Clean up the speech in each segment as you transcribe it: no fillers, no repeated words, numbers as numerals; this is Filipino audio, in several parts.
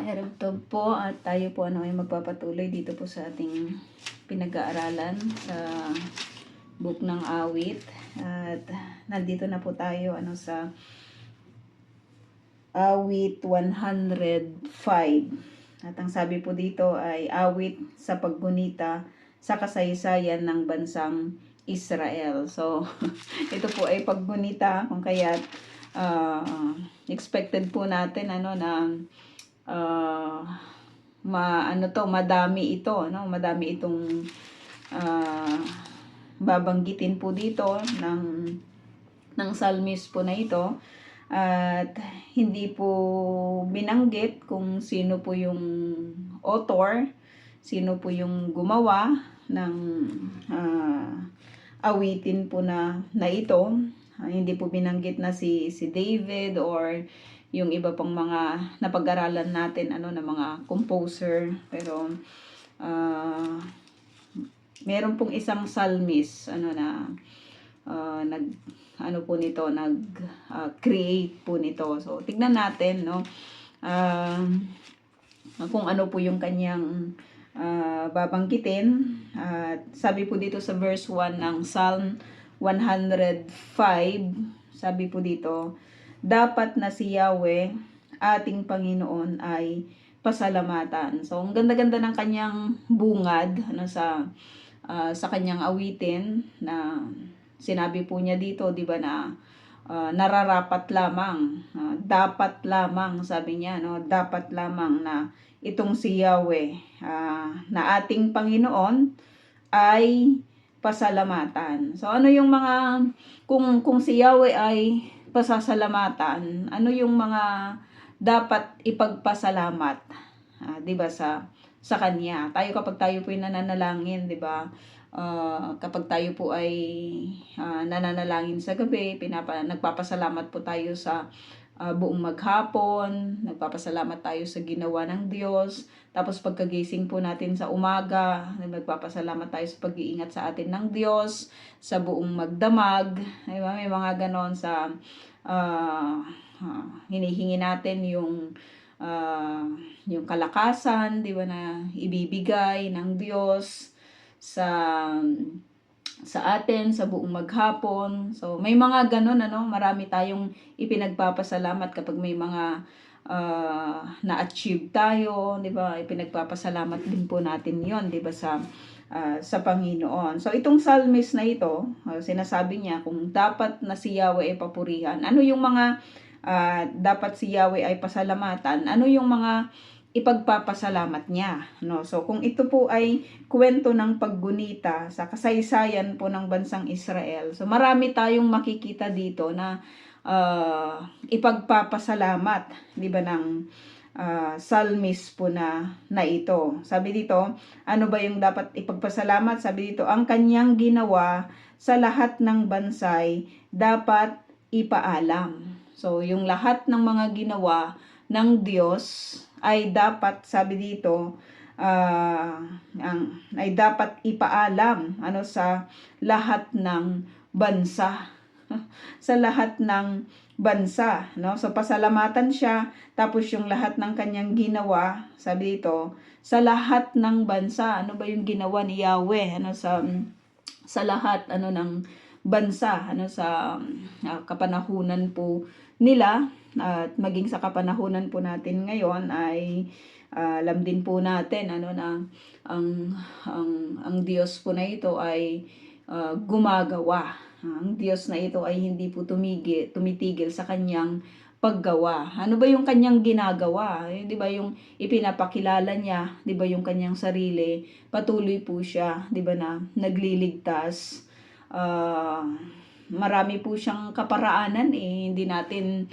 Erugtog po at tayo po ay magpapatuloy dito po sa ating pinag-aaralan sa book ng awit. At nandito na po tayo sa awit 105. At ang sabi po dito ay awit sa paggunita sa kasaysayan ng bansang Israel. So, ito po ay paggunita kung kaya expected po natin na madami ito, no? Madami itong babanggitin po dito ng psalmist po na ito. At hindi po binanggit kung sino po yung author, sino po yung gumawa ng awitin po na ito. Hindi po binanggit na si David or yung iba pang mga napag-aralan natin na mga composer, pero meron pong isang psalmist create po nito. So tignan natin kung ano po yung kanyang babanggitin. Sabi po dito sa verse 1 ng Psalm 105, sabi po dito, dapat na si Yahweh, ating Panginoon, ay pasalamatan. So, ang ganda-ganda ng kanyang bungad sa kanyang awitin na sinabi po niya dito, di ba, na nararapat lamang, dapat lamang, sabi niya, dapat lamang na itong si Yahweh, na ating Panginoon, ay pasalamatan. So, ano yung mga, kung si Yahweh ay pasasalamatan, ano yung mga dapat ipagpasalamat, 'di ba, sa kanya? Kapag tayo po ay nananalangin, 'di ba? Kapag tayo po ay nananalangin sa gabi, nagpapasalamat po tayo sa buong maghapon, nagpapasalamat tayo sa ginawa ng Diyos. Tapos pagkagising po natin sa umaga, nagpapasalamat tayo sa pag-iingat sa atin ng Diyos, sa buong magdamag. Diba? May mga ganon sa hinihingi natin yung kalakasan, di ba, na ibibigay ng Diyos sa atin, sa buong maghapon. So, may mga ganon, marami tayong ipinagpapasalamat kapag may mga na-achieve tayo, di ba? Ipinagpapasalamat din po natin yon, di ba, sa Panginoon. So, itong psalmist na ito, sinasabi niya kung dapat na si Yahweh ay papurihan. Ano yung mga dapat si Yahweh ay pasalamatan? Ano yung mga ipagpapasalamat niya, no? So kung ito po ay kwento ng paggunita sa kasaysayan po ng bansang Israel, so marami tayong makikita dito na ipagpapasalamat, di ba, ng psalmist po na ito. Sabi dito, ano ba yung dapat ipagpasalamat? Sabi dito, ang kanyang ginawa sa lahat ng bansay dapat ipaalam. So yung lahat ng mga ginawa ng Diyos ay dapat, sabi dito, ay dapat ipaalam sa lahat ng bansa. Sa lahat ng bansa, no? So pasalamatan siya, tapos yung lahat ng kanyang ginawa, sabi dito, sa lahat ng bansa. Ano ba yung ginawa ni Yahweh sa lahat ng bansa, sa kapanahunan po nila, at maging sa kapanahunan po natin ngayon ay alam din po natin na ang Diyos po na ito ay gumagawa. Ang Diyos na ito ay hindi po tumitigil sa kanyang paggawa. Ano ba yung kanyang ginagawa? Di ba yung ipinapakilala niya, di ba, yung kanyang sarili, patuloy po siya, di ba, na nagliligtas. Marami po siyang kaparaanan, hindi natin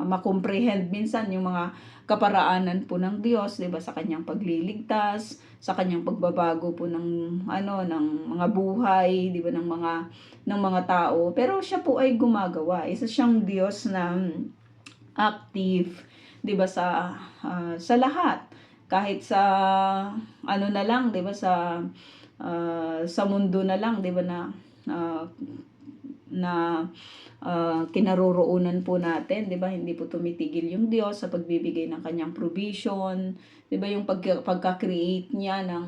makomprehend minsan yung mga kaparaanan po ng Diyos, 'di ba, sa kanyang pagliligtas, sa kanyang pagbabago po ng mga buhay, 'di ba, ng mga tao. Pero siya po ay gumagawa. Isa siyang Diyos na active, 'di ba, sa lahat. Kahit sa na lang, 'di ba, sa mundo na lang, 'di ba, na na kinaroroonan po natin, 'di ba? Hindi po tumitigil yung Diyos sa pagbibigay ng kanyang provision, 'di ba? Yung pagka-create niya ng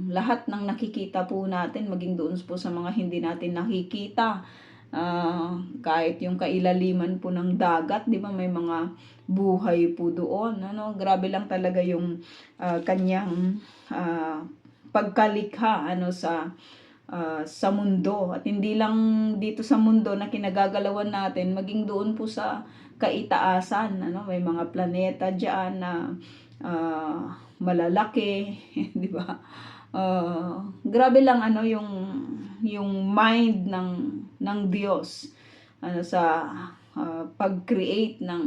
lahat ng nakikita po natin, maging doon po sa mga hindi natin nakikita. Kahit yung kailaliman po ng dagat, 'di ba? May mga buhay po doon, ano? Grabe lang talaga yung kanyang pagkalikha sa mundo. At hindi lang dito sa mundo na kinagagalawan natin, maging doon po sa kaitaasan, ano? May mga planeta diyan na malalaki, 'di ba? Grabe lang ano yung mind ng Diyos sa pag-create ng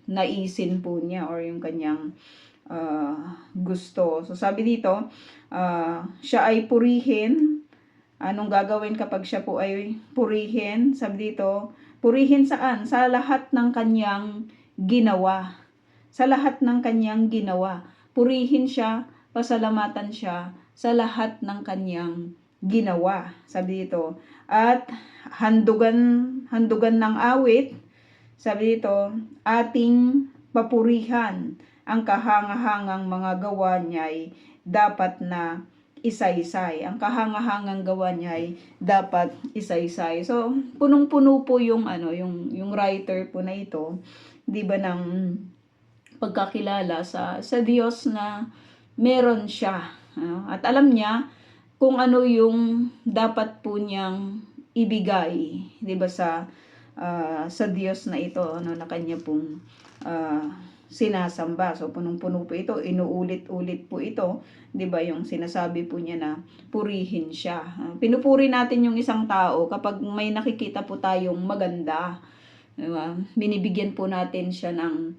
naisin po niya or yung kanyang gusto. So sabi dito, siya ay purihin. Anong gagawin kapag siya po ay purihin? Sabi dito, purihin saan? Sa lahat ng kanyang ginawa. Sa lahat ng kanyang ginawa. Purihin siya, pasalamatan siya sa lahat ng kanyang ginawa. Sabi dito, at handugan ng awit, sabi dito, ating papurihan ang kahangahangang mga gawa niya'y dapat na isaysay. Ang kahangahangang gawa niya'y dapat isaysay. So, punong-puno po yung writer po na ito, 'di ba, ng pagkakilala sa Diyos na meron siya. At alam niya kung ano yung dapat po niyang ibigay, 'di ba, sa Diyos na ito, na kanya pong sinasamba. So punong-puno po ito, inuulit-ulit po ito, 'di ba, yung sinasabi po niya na purihin siya. Pinupuri natin yung isang tao kapag may nakikita po tayong maganda, 'di ba? Binibigyan po natin siya ng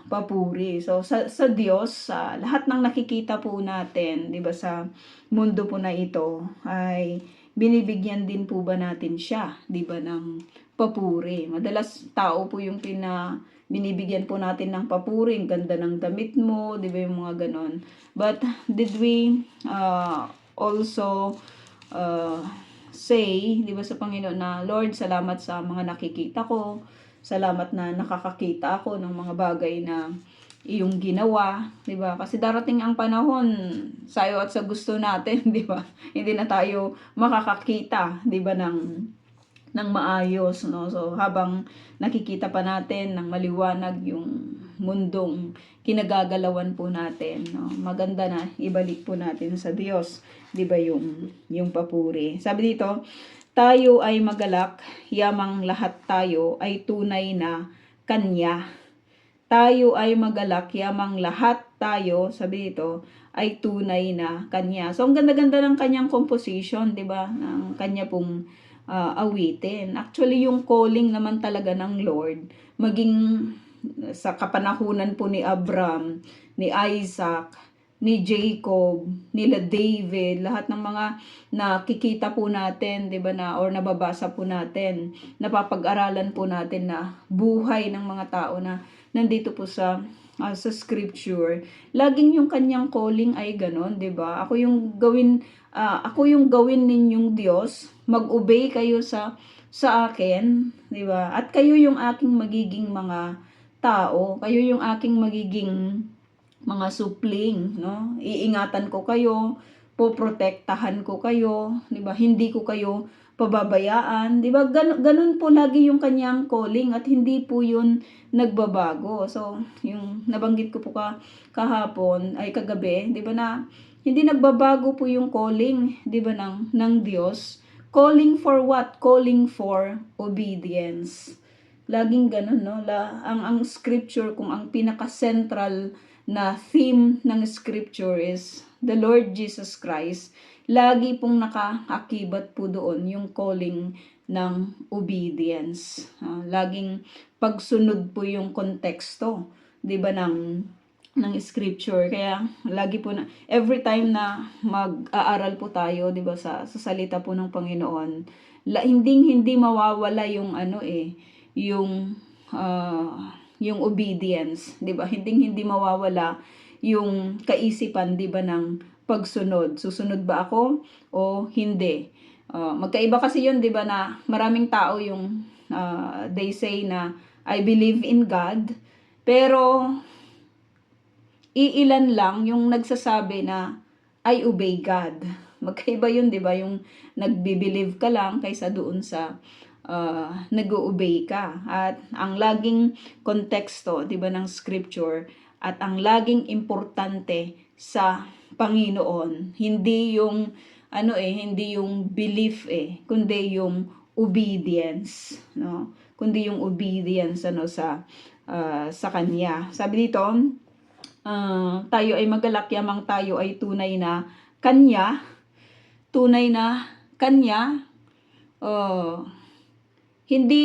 papuri. So sa Diyos, sa lahat ng nakikita po natin, 'di ba, sa mundo po na ito, ay binibigyan din po ba natin siya, 'di ba, ng papuri. Madalas tao po yung binibigyan po natin ng papuri, ang ganda ng damit mo, 'di ba, yung mga ganon. But did we also say, 'di ba, sa Panginoon na, Lord, salamat sa mga nakikita ko. Salamat na nakakakita ako ng mga bagay na iyong ginawa, 'di ba? Kasi darating ang panahon sayo at sa gusto natin, 'di ba? Hindi na tayo makakakita, 'di ba, ng maayos, no? So habang nakikita pa natin ng maliwanag yung mundong kinagagalawan po natin, no? Maganda na ibalik po natin sa Diyos, 'di ba, yung papuri. Sabi dito, tayo ay magalak, yamang lahat tayo ay tunay na Kanya. Tayo ay magalak, yamang lahat tayo, sabi dito, ay tunay na Kanya. So ang ganda-ganda ng kanyang composition, 'di ba? Ng kanya pong awitin. Actually, yung calling naman talaga ng Lord, maging sa kapanahunan po ni Abraham, ni Isaac, ni Jacob, nila David, lahat ng mga nakikita po natin, 'di ba, or nababasa po natin, napapag-aralan po natin na buhay ng mga tao na nandito po sa scripture. Laging yung kanyang calling ay ganon, 'di ba? Ako yung gawin ninyong Diyos, mag-obey kayo sa akin, 'di ba? At kayo yung aking magiging mga tao, kayo yung aking magiging mga supling, no? Iingatan ko kayo, poprotektahan ko kayo, 'di ba? Hindi ko kayo pababayaan, 'di ba? Ganun po lagi yung kanyang calling at hindi po 'yun nagbabago. So, yung nabanggit ko po kahapon ay kagabi, 'di ba, na hindi nagbabago po yung calling, 'di ba, ng Diyos. Calling for what? Calling for obedience. Laging ganun, no? Ang scripture, kung ang pinaka-central na theme ng scripture is the Lord Jesus Christ, lagi pong nakaakibat po doon yung calling ng obedience. Laging pagsunod po yung konteksto, 'di ba, ng scripture. Kaya lagi po na every time na mag-aaral po tayo, 'di ba, sa salita po ng Panginoon, hindi mawawala yung yung obedience, 'di ba? Hindi mawawala yung kaisipan, 'di ba, ng pagsunod. Susunod ba ako o hindi? Magkaiba kasi yun, di ba, na maraming tao yung they say na I believe in God, pero iilan lang yung nagsasabi na I obey God. Magkaiba yun, di ba? Yung nagbe-believe ka lang kaysa doon sa nag-obey ka. At ang laging konteksto, di ba, ng scripture, at ang laging importante sa Panginoon, hindi yung hindi yung belief kundi yung obedience, no? Kundi yung obedience sa kanya. Sabi dito, tayo ay magalak yamang tayo ay tunay na kanya, hindi,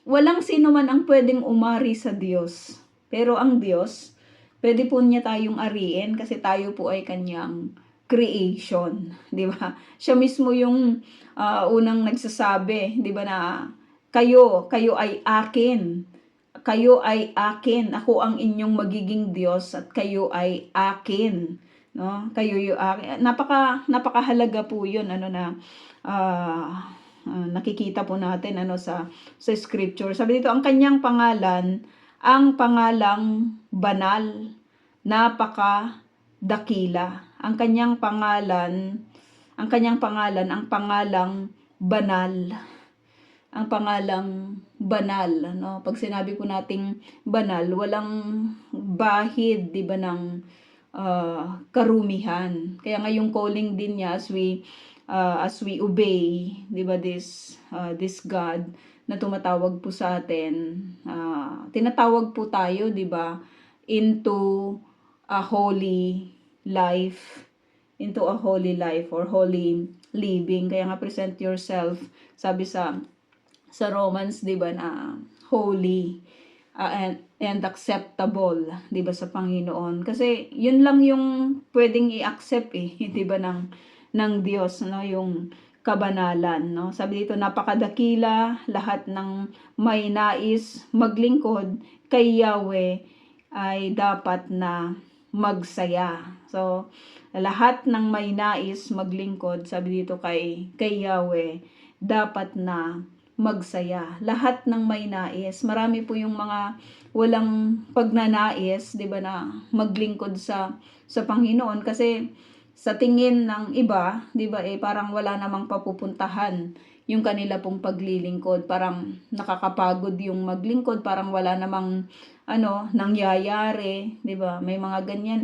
walang sino man ang pwedeng umari sa Diyos. Pero ang Diyos, pwede po niya tayong ariin kasi tayo po ay kanyang creation, di ba? Siya mismo yung unang nagsasabi, di ba, na kayo ay akin. Kayo ay akin. Ako ang inyong magiging Diyos at kayo ay akin. No? Kayo yung akin. Napakahalaga po 'yun nakikita po natin sa scripture. Sabi dito, ang kanyang pangalan, ang pangalang banal, napakadakila. Ang kanyang pangalan, ang pangalang banal. Ang pangalang banal, no? Pag sinabi po nating banal, walang bahid, 'di ba, ng karumihan. Kaya nga yung calling din niya as we obey, 'di ba, this God na tumatawag po sa atin, tinatawag po tayo, 'di ba, into a holy life, or holy living. Kaya nga present yourself, sabi sa Romans, 'di ba, na holy and acceptable, 'di ba, sa Panginoon. Kasi 'yun lang yung pwedeng i-accept 'di ba, ng Diyos, no, yung kabanalan, no. Sabi dito, napakadakila, lahat ng may nais maglingkod kay Yahweh ay dapat na magsaya. So, lahat ng may nais maglingkod, sabi dito kay Yahweh, dapat na magsaya. Lahat ng may nais. Marami po yung mga walang pagnanais, 'di ba, na maglingkod sa Panginoon kasi sa tingin ng iba, 'di ba, parang wala namang papupuntahan yung kanila pong paglilingkod. Parang nakakapagod yung maglingkod, parang wala namang nangyayari, 'di ba? May mga ganyan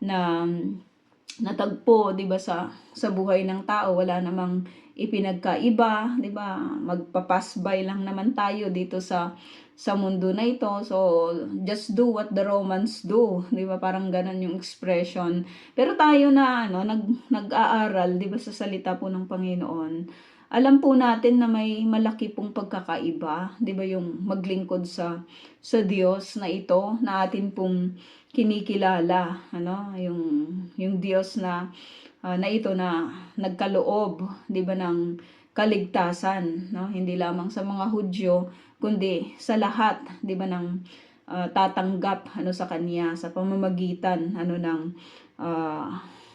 na natagpo, 'di ba, sa buhay ng tao, wala namang ipinagkaiba, 'di ba? Magpa-pass by lang naman tayo dito sa mundo na ito. So, just do what the Romans do, 'di ba? Parang ganun yung expression. Pero tayo na nag-aaral, 'di ba, sa salita po ng Panginoon, alam po natin na may malaki pong pagkakaiba, 'di ba, yung maglingkod sa Diyos na ito na atin pong kinikilala, yung Diyos na ito na nagkaloob, 'di ba, ng kaligtasan, no? Hindi lamang sa mga Hudyo kundi sa lahat, 'di ba, ng tatanggap sa kanya sa pamamagitan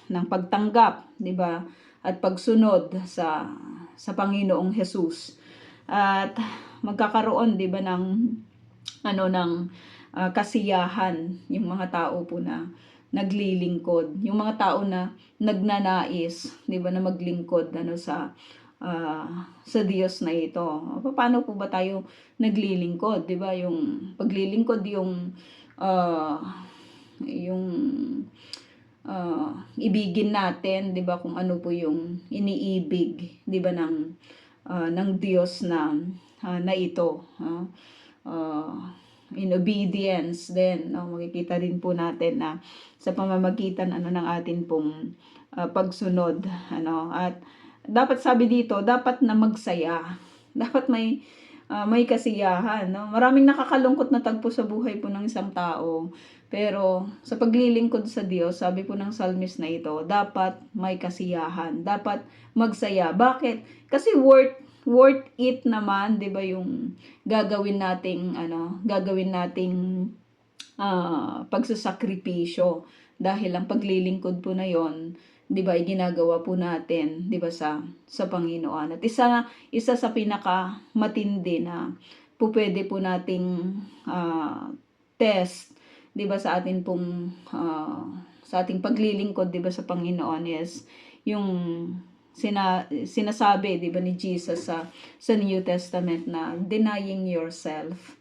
ng pagtanggap, 'di ba, at pagsunod sa Panginoong Hesus. At magkakaroon, 'di ba, ng kasiyahan yung mga tao po na naglilingkod, yung mga tao na nagnanais, 'di ba, na maglingkod sa Diyos na ito. Paano po ba tayo naglilingkod, 'di ba? Yung paglilingkod, yung ibigin natin, 'di ba, kung ano po yung iniibig, 'di ba, ng Diyos na ito, in obedience din, no? Makikita din po natin na sa pamamagitan ng atin pong pagsunod, at dapat, sabi dito, dapat na magsaya, dapat may kasiyahan, no? Maraming nakakalungkot na tagpo sa buhay po ng isang tao, pero sa paglilingkod sa Diyos, sabi po ng psalmist na ito, dapat may kasiyahan, dapat magsaya. Bakit? Kasi worth it naman, 'di ba, yung gagawin nating pagsasakripisyo, dahil ang paglilingkod po na 'yon 'di ba, ginagawa po natin, 'di ba, sa Panginoon. At isa sa pinaka matindi na pwede po nating test, 'di ba, sa ating paglilingkod, 'di ba, sa Panginoon is yung sinasabi, 'di ba, ni Jesus sa New Testament na denying yourself.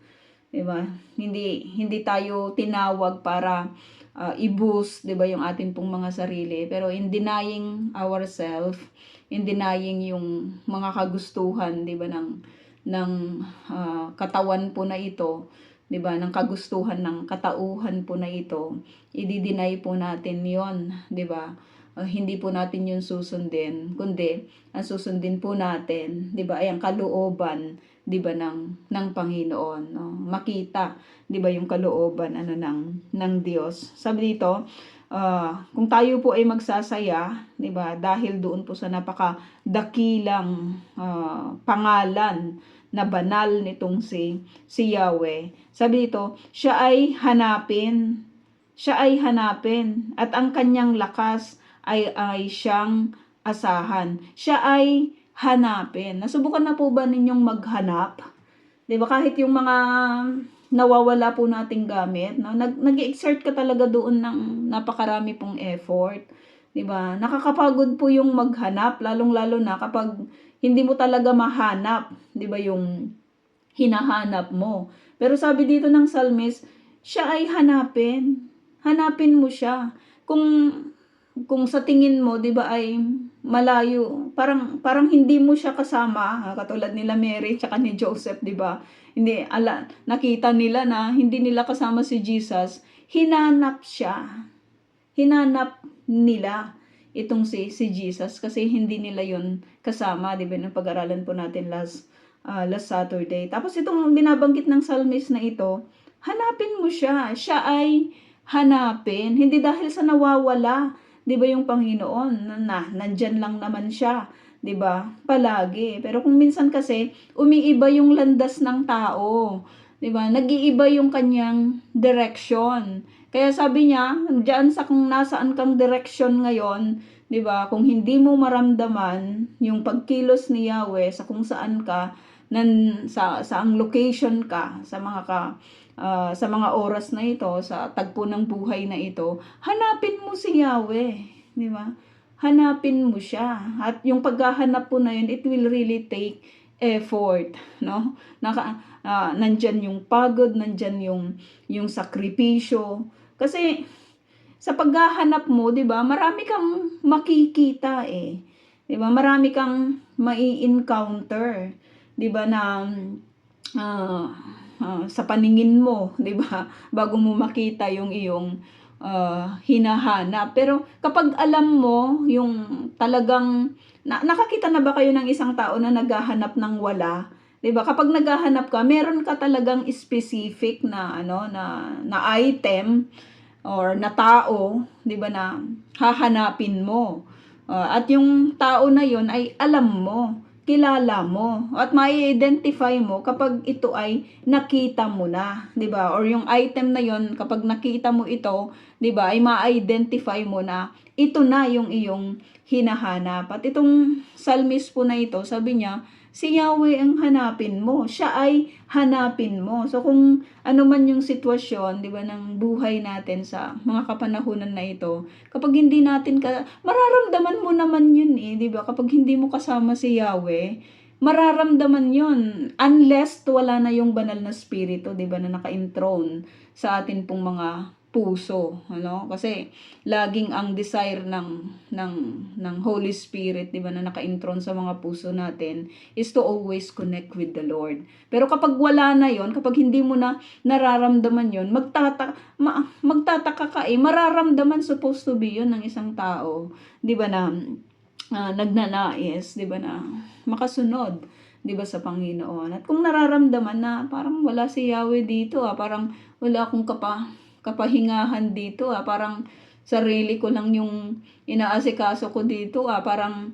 'Di ba? Hindi tayo tinawag para i-boost, 'di ba, yung ating pong mga sarili, pero in denying ourselves, in denying yung mga kagustuhan, 'di ba, ng katawan po na ito, 'di ba, ng kagustuhan ng katauhan po na ito, i-deny po natin 'yon, 'di ba? Hindi po natin 'yun susundin, kundi ang susundin po natin, 'di ba, ay ang kalooban, 'di ba, ng Panginoon, no? Makita, 'di ba, yung kalooban ng Diyos. Sabi dito, kung tayo po ay magsasaya, 'di ba, dahil doon po sa napakadakilang pangalan na banal nitong si Yahweh. Sabi dito, siya ay hanapin at ang kanyang lakas ay siyang asahan. Siya ay hanapin. Nasubukan na po ba ninyong maghanap? 'Di ba, kahit yung mga nawawala po nating gamit, no? Nag-exert ka talaga doon ng napakarami pong effort. 'Di ba? Nakakapagod po yung maghanap, lalong-lalo na kapag hindi mo talaga mahanap, 'di ba, yung hinahanap mo. Pero sabi dito ng psalmist, siya ay hanapin. Hanapin mo siya. Kung sa tingin mo, 'di ba, ay malayo, parang hindi mo siya kasama, katulad nila Mary at ni Joseph, 'di ba? Nakita nila na hindi nila kasama si Jesus, hinanap siya. Hinanap nila itong si Jesus kasi hindi nila 'yon kasama, 'di ba? Nung pag-aralan po natin last Saturday. Tapos itong binabanggit ng psalmist na ito, hanapin mo siya. Siya ay hanapin, hindi dahil sa nawawala, 'di ba, yung Panginoon, nandyan lang naman siya, 'di ba, palagi. Pero kung minsan kasi umiiba yung landas ng tao, 'di ba, nag-iiba yung kanyang direction. Kaya sabi niya, diyan sa kung nasaan kang direction ngayon, 'di ba, kung hindi mo maramdaman yung pagkilos ni Yahweh sa kung saan ka, sa ang location ka, sa mga oras na ito, sa tagpo ng buhay na ito, hanapin mo si Yahweh, 'di ba? Hanapin mo siya. At yung paghahanap po na yun, it will really take effort, no? Nandyan yung pagod, nandyan yung sakripisyo. Kasi sa paghahanap mo, 'di ba, marami kang makikita 'Di ba? Marami kang mai-encounter, 'di ba, na sa paningin mo, 'di ba? Bago mo makita yung iyong hinahanap. Pero kapag alam mo yung talagang nakakita na ba kayo ng isang tao na naghahanap ng wala? 'Di ba? Kapag naghahanap ka, meron ka talagang specific na na item or na tao, 'di ba, na hahanapin mo. At yung tao na yon ay alam mo, kilala mo, at mai-identify mo kapag ito ay nakita mo na, 'di ba? Or yung item na yon, kapag nakita mo ito, 'di ba, ay ma-identify mo na ito na yung iyong hinahanap. At itong psalmist po na ito, sabi niya, si Yahweh ang hanapin mo. Siya ay hanapin mo. So kung ano man yung sitwasyon, 'di ba, ng buhay natin sa mga kapanahunan na ito, kapag hindi natin mararamdaman mo naman yun 'di ba? Kapag hindi mo kasama si Yahweh, mararamdaman yun unless wala na yung banal na spirito, 'di ba, na naka-enthroned sa atin pong mga puso, kasi laging ang desire ng Holy Spirit, 'di ba, na naka-enthroned sa mga puso natin is to always connect with the Lord. Pero kapag wala na yon, kapag hindi mo na nararamdaman yon, magtataka ka mararamdaman supposed to be yon ng isang tao, 'di ba, na nagnanais, 'di ba, na makasunod, 'di ba, sa Panginoon. At kung nararamdaman na parang wala si Yahweh dito, parang wala akong kapahingahan dito, parang sarili ko lang yung inaasikaso ko dito, parang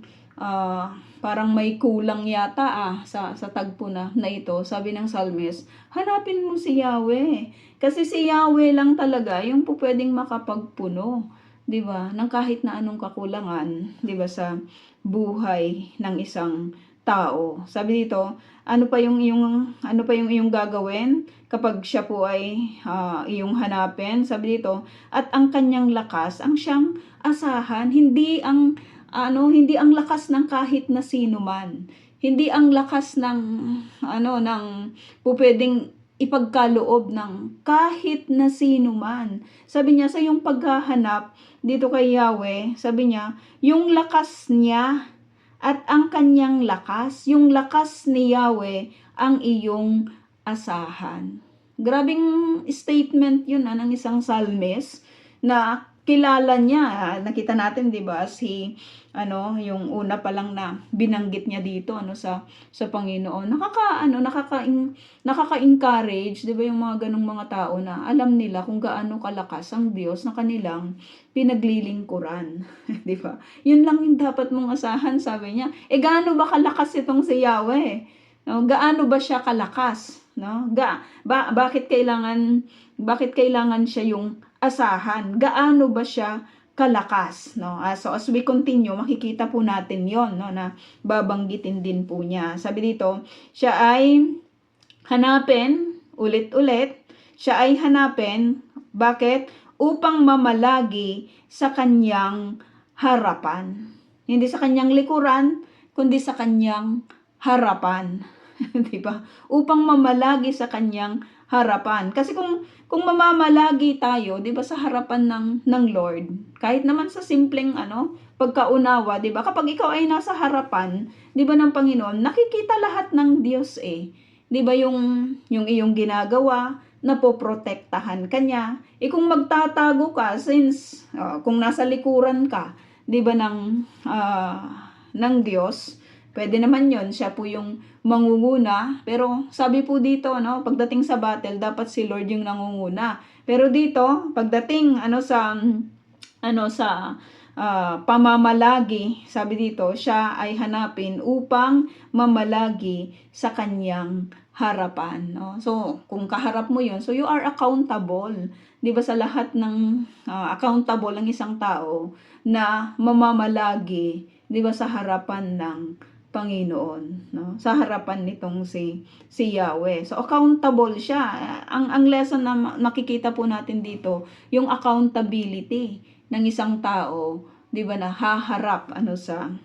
may kulang yata sa tagpo na ito. Sabi ng psalmist, hanapin mo si Yahweh, kasi si Yahweh lang talaga yung pwedeng makapagpuno 'di ba, ng kahit na anong kakulangan, 'di ba, sa buhay ng isang tao. Sabi dito, ano pa yung iyong gagawin kapag siya po ay iyong hanapin? Sabi dito, at ang kanyang lakas ang siyang asahan, hindi ang lakas ng kahit na sino man. Hindi ang lakas ng pupwedeng ipagkaloob ng kahit na sino man. Sabi niya sa iyong paghahanap dito kay Yahweh, sabi niya, yung lakas niya at ang kanyang lakas, yung lakas ni Yahweh ang iyong asahan. Grabing statement yun ng isang psalmist na kilala niya. Nakita natin, 'di ba, yung una pa lang na binanggit niya dito sa Panginoon. Nakaka-encourage, 'di ba, yung mga ganung mga tao na alam nila kung gaano kalakas ang Diyos na kanilang pinaglilingkuran, 'di ba? Yun lang yung dapat mong asahan, sabi niya. Gaano ba kalakas itong si Yahweh? No, gaano ba siya kalakas, no? Bakit kailangan siya yung asahan? Gaano ba siya kalakas, no? So as we continue, makikita po natin 'yon, no, na babanggitin din po niya. Sabi dito, siya ay hanapin ulit-ulit. Siya ay hanapin, bakit? Upang mamalagi sa kanyang harapan. Hindi sa kanyang likuran, kundi sa kanyang harapan. 'Di ba? Upang mamalagi sa kanyang harapan. Kasi kung mamamalagi tayo, 'di ba, sa harapan ng Lord, kahit naman sa simpleng pagkaunawa, 'di ba? Kapag ikaw ay nasa harapan, 'di ba, ng Panginoon, nakikita lahat ng Diyos 'Di ba, yung iyong ginagawa, napoprotektahan ka niya. Kung magtatago ka, since kung nasa likuran ka, 'di ba, ng Diyos, pwede naman 'yon, siya po yung mangunguna. Pero sabi po dito, pagdating sa battle, dapat si Lord yung nangunguna. Pero dito, pagdating sa pamamalagi, sabi dito, siya ay hanapin upang mamalagi sa kanyang harapan, no? So kung kaharap mo 'yon, so you are accountable, 'di ba, sa lahat ng accountable ang isang tao na mamamalagi, 'di ba, sa harapan ng Panginoon, no? Sa harapan nitong si Yahweh. So accountable siya. Ang lesson na makikita po natin dito, yung accountability ng isang tao, 'di ba, na haharap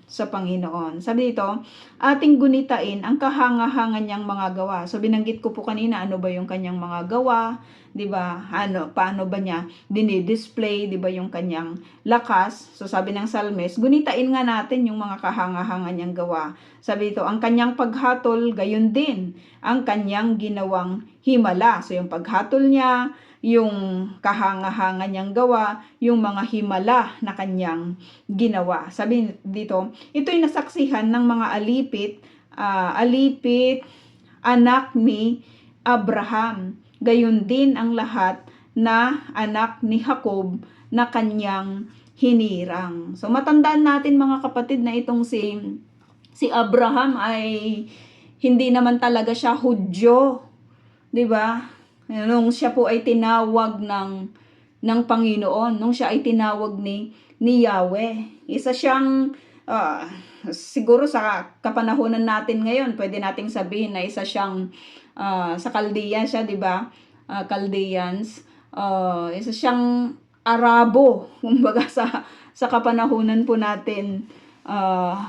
sa Panginoon. Sabi dito, ating gunitain ang kahangahangan niyang mga gawa. So binanggit ko po kanina, ano ba yung kanyang mga gawa, 'di ba? Paano ba niya dinidisplay, 'di ba, yung kanyang lakas? So sabi ng psalmist, gunitain nga natin yung mga kahangahangan niyang gawa. Sabi dito, ang kanyang paghatol, gayon din ang kanyang ginawang himala. So yung paghatol niya, yung kahangahangan niyang gawa, yung mga himala na kanyang ginawa. Sabi dito, ito'y nasaksihan ng mga alipit, anak ni Abraham. Gayon din ang lahat na anak ni Jacob na kanyang hinirang. So matandaan natin, mga kapatid, na itong si Abraham ay hindi naman talaga siya Hudyo, 'di ba? Nung siya po ay tinawag ng Panginoon, nung siya ay tinawag ni Yahweh, isa siyang siguro sa kapanahunan natin ngayon, pwede nating sabihin na isa siyang sa Chaldean siya, 'di ba? Chaldeans, isa siyang Arabo, kumbaga sa kapanahunan po natin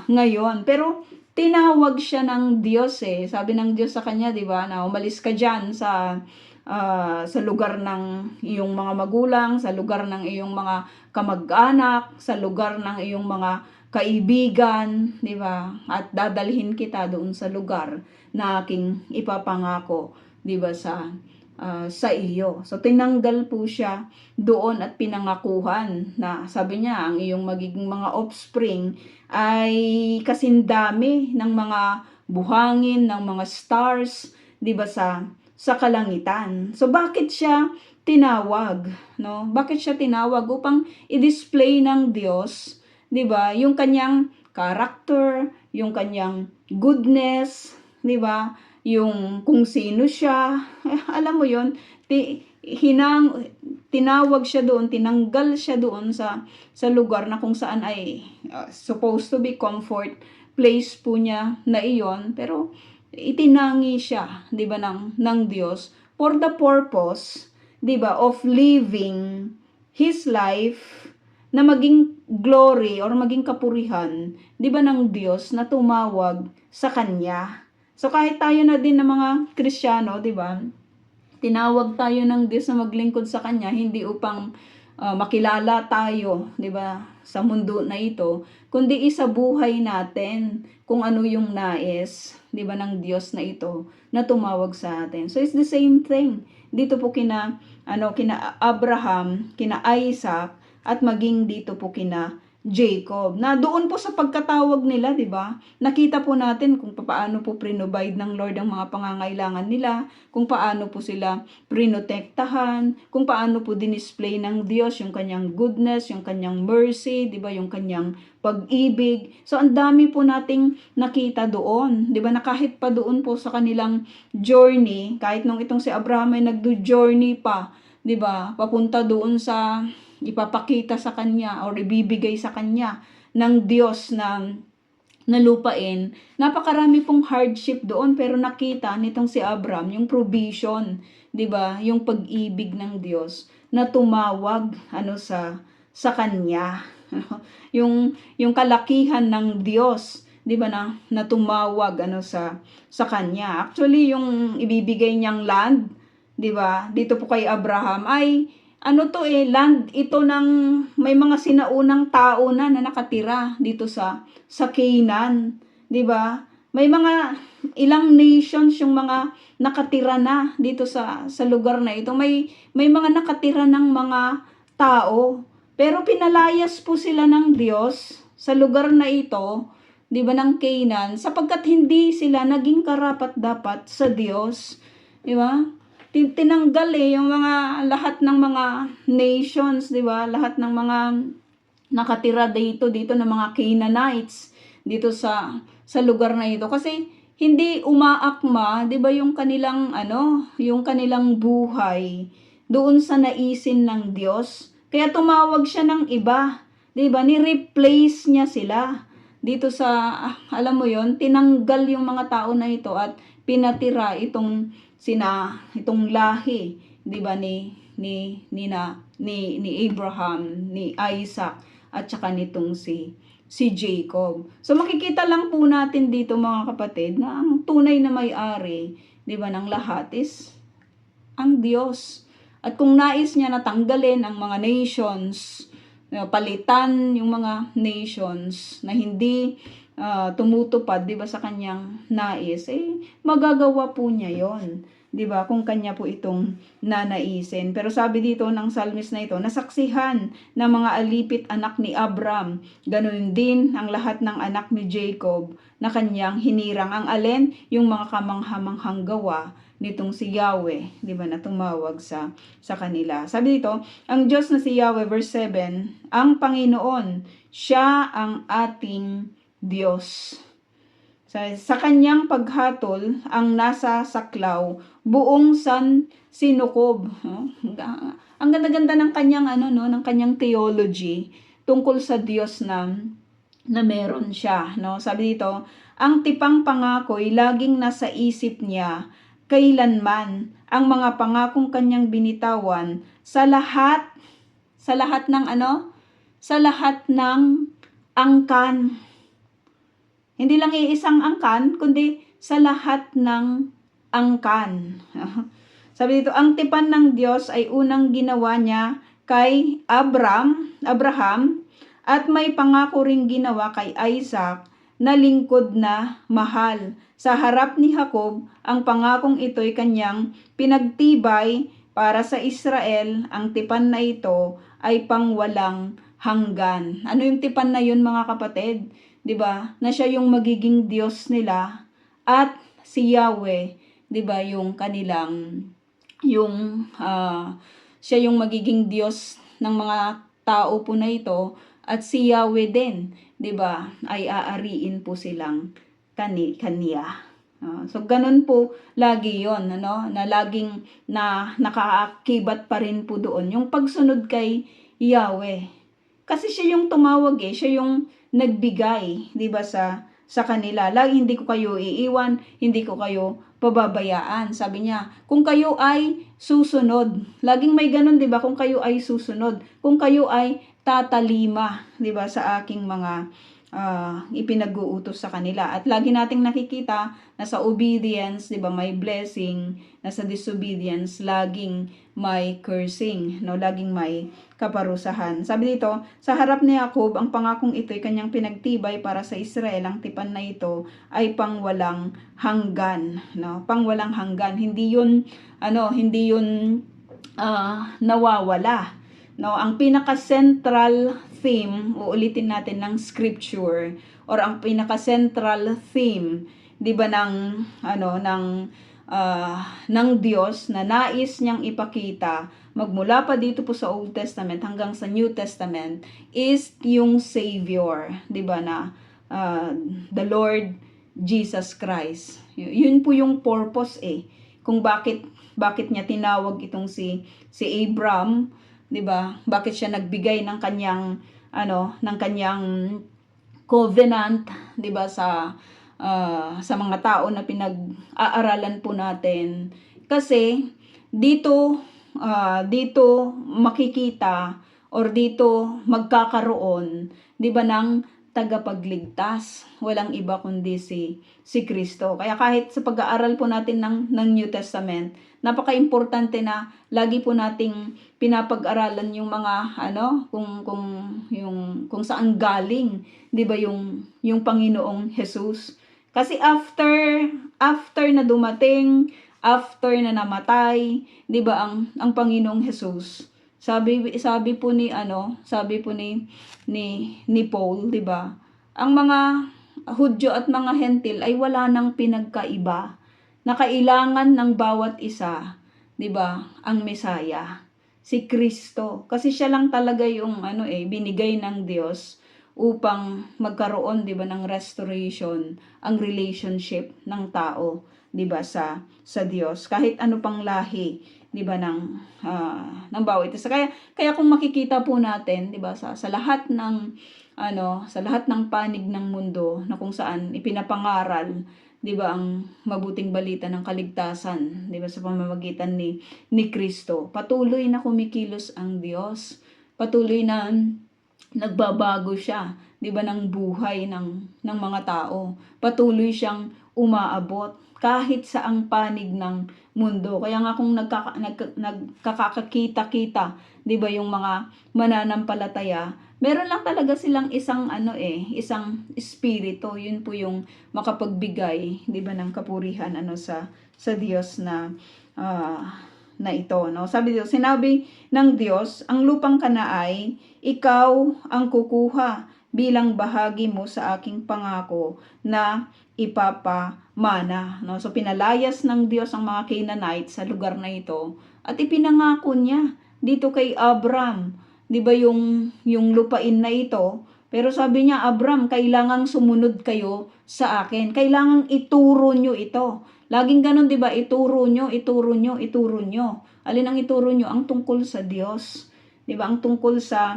ngayon. Pero tinawag siya ng Diyos Sabi ng Diyos sa kanya, 'di ba, na umalis ka diyan sa lugar ng iyong mga magulang, sa lugar ng iyong mga kamag-anak, sa lugar ng iyong mga kaibigan, 'di ba? At dadalhin kita doon sa lugar na aking ipapangako, 'di ba, sa iyo. So tinanggal po siya doon at pinangakuhan na sabi niya, ang iyong magiging mga offspring ay kasindami ng mga buhangin, ng mga stars, 'di ba, sa kalangitan. So bakit siya tinawag, no? Bakit siya tinawag? Upang i-display ng Diyos, 'di ba, yung kanyang character, yung kanyang goodness, 'di ba? yung kung sino siya. Alam mo yon, tinawag siya doon, tinanggal siya doon sa lugar na kung saan ay supposed to be comfort place po niya na iyon, pero itinangi siya, 'di ba, ng Diyos for the purpose, 'di ba, of living his life na maging glory or maging kapurihan, 'di ba, ng Diyos na tumawag sa kanya. So kahit tayo na din ng mga Kristiyano, 'di ba? Tinawag tayo ng Diyos na maglingkod sa kanya hindi upang makilala tayo, 'di ba, sa mundo na ito, kundi isabuhay natin kung ano yung nais, 'di ba, ng Diyos na ito na tumawag sa atin. So it's the same thing. Dito po kina Abraham, kina Isaac, at maging dito po kina Jacob. Na doon po sa pagkatawag nila, 'di ba? Nakita po natin kung paano po provide ng Lord ang mga pangangailangan nila, kung paano po sila prinotektahan, kung paano po dinisplay ng Diyos yung kanyang goodness, yung kanyang mercy, 'di ba? Yung kanyang pag-ibig. So ang dami po nating nakita doon, 'di ba? Na kahit pa doon po sa kanilang journey, kahit nung itong si Abraham ay nagdo-journey pa, 'di ba? Papunta doon sa ipapakita sa kanya or ibibigay sa kanya ng Diyos na lupain. Napakarami pong hardship doon, pero nakita nitong si Abraham yung provision, 'di ba? Yung pag-ibig ng Diyos na tumawag sa kanya. yung kalakihan ng Diyos, 'di ba, na tumawag sa kanya. Actually, yung ibibigay niyang land, 'di ba? Dito po kay Abraham ay land ito ng may mga sinaunang tao na nakatira dito sa Canaan, 'di ba? May mga ilang nations yung mga nakatira na dito sa lugar na ito. May mga nakatira ng mga tao, pero pinalayas po sila ng Diyos sa lugar na ito, 'di ba, ng Canaan, sapagkat hindi sila naging karapat-dapat sa Diyos, 'di ba? Tinanggal yung mga lahat ng mga nations, 'di ba? Lahat ng mga nakatira dito ng mga Canaanites dito sa lugar na ito, kasi hindi umaakma, 'di ba, yung kanilang yung kanilang buhay doon sa naisin ng Diyos. Kaya tumawag siya ng iba, 'di ba? Ni-replace niya sila dito sa alam mo yon, tinanggal yung mga tao na ito at pinatira itong lahi, 'di ba, ni Abraham, ni Isaac, at saka nitong si Jacob. So makikita lang po natin dito, mga kapatid, na ang tunay na may-ari, 'di ba, ng lahat is ang Diyos. At kung nais niya na tanggalin ang mga nations, palitan yung mga nations na hindi tumutupad, 'di ba, sa kanyang nais, magagawa po niya 'yon, 'di ba, kung kanya po itong nanaisin. Pero sabi dito ng psalmist na ito, nasaksihan ng mga alipit anak ni Abram, ganoon din ang lahat ng anak ni Jacob na kanyang hinirang. Ang alin? Yung mga kamanghamanghang gawa nitong si Yahweh, 'di ba, na tumawag sa kanila. Sabi dito, ang Diyos na si Yahweh, verse 7, ang Panginoon, siya ang ating Diyos. Sa kanyang paghatol ang nasa saklaw, buong sinukob. Ang ganda-ganda ng kanyang ng kanyang theology tungkol sa Diyos na meron siya, no? Sabi dito, ang tipang pangako'y laging nasa isip niya kailanman, ang mga pangakong kanyang binitawan sa lahat ng sa lahat ng angkan. Hindi lang iisang angkan, kundi sa lahat ng angkan. Sabi dito, ang tipan ng Diyos ay unang ginawa niya kay Abraham, at may pangako ring ginawa kay Isaac na lingkod na mahal. Sa harap ni Jacob, ang pangakong ito'y kanyang pinagtibay para sa Israel. Ang tipan na ito ay pangwalang hanggan. Ano yung tipan na yun, mga kapatid? 'Di ba? Na siya yung magiging Diyos nila, at si Yahweh, 'di ba, yung kanilang siya yung magiging Diyos ng mga tao po na ito, at si Yahweh din, 'di ba, ay aariin po silang kaniya. So ganun po lagi 'yon, ano, na laging nakaakibat pa rin po doon yung pagsunod kay Yahweh. Kasi siya yung tumawag siya yung nagbigay, 'di ba, sa kanila. Lagi, hindi ko kayo iiwan, hindi ko kayo pababayaan. Sabi niya, kung kayo ay susunod. Laging may ganun, 'di ba? Kung kayo ay susunod, kung kayo ay tatalima, 'di ba, sa aking mga ipinag-uutos sa kanila. At lagi nating nakikita na sa obedience, 'di ba, may blessing, na sa disobedience laging may cursing, no, laging may kaparusahan. Sabi dito, sa harap ni Jacob, ang pangakong ito ay kanyang pinagtibay para sa Israel. Ang tipan na ito ay pangwalang hanggan, no? Pangwalang hanggan. Hindi 'yun nawawala. No, ang pinaka-central theme, uulitin natin, ng scripture, or ang pinaka-central theme, 'di ba, ng Diyos na nais niyang ipakita magmula pa dito po sa Old Testament hanggang sa New Testament is yung Savior, 'di ba, na the Lord Jesus Christ. Yun po yung purpose kung bakit niya tinawag itong si Abram, 'di ba? Bakit siya nagbigay ng kanyang covenant, 'di ba, sa mga tao na pinag-aaralan po natin. Kasi dito makikita, or dito magkakaroon, 'di ba, ng tagapagligtas. Walang iba kundi si Kristo. Kaya kahit sa pag-aaral po natin ng New Testament, napaka-importante na lagi po nating pinapag-aralan yung mga kung saan galing, 'di ba, yung Panginoong Jesus. Kasi after na dumating, after na namatay, 'di ba, ang Panginoong Jesus, sabi po ni Paul, 'di ba, ang mga Hudyo at mga Hentil ay wala nang pinagkaiba, na kailangan ng bawat isa, 'di ba, ang Mesaya, si Kristo. Kasi siya lang talaga yung binigay ng Diyos upang magkaroon, 'di ba, ng restoration ang relationship ng tao, 'di ba, sa Diyos, kahit ano pang lahi, 'di ba, ng bawat isa. Kaya kung makikita po natin, 'di ba, sa lahat ng panig ng mundo na kung saan ipinapangaral, 'di ba, ang mabuting balita ng kaligtasan, 'di ba, sa pamamagitan ni Kristo, patuloy na kumikilos ang Diyos. Patuloy na nagbabago siya, 'di ba, ng buhay ng mga tao. Patuloy siyang umaabot kahit sa ang panig ng mundo. Kaya nga kung nagkakakita-kita, 'di ba, yung mga mananampalataya, meron lang talaga silang isang espiritu. Yun po yung makapagbigay, 'di ba, ng kapurihan sa Diyos na ito, no? Sabi dito, sinabi ng Diyos, ang lupang Kanaay, ikaw ang kukuha bilang bahagi mo sa aking pangako na ipapamana, no? So pinalayas ng Diyos ang mga Canaanite sa lugar na ito at ipinangako niya dito kay Abram, 'di ba, yung lupain na ito. Pero sabi niya, Abram, kailangang sumunod kayo sa akin. Kailangang ituro nyo ito. Laging ganun, 'di ba? Ituro nyo. Alin ang ituro nyo? Ang tungkol sa Diyos. 'Di ba? Ang tungkol sa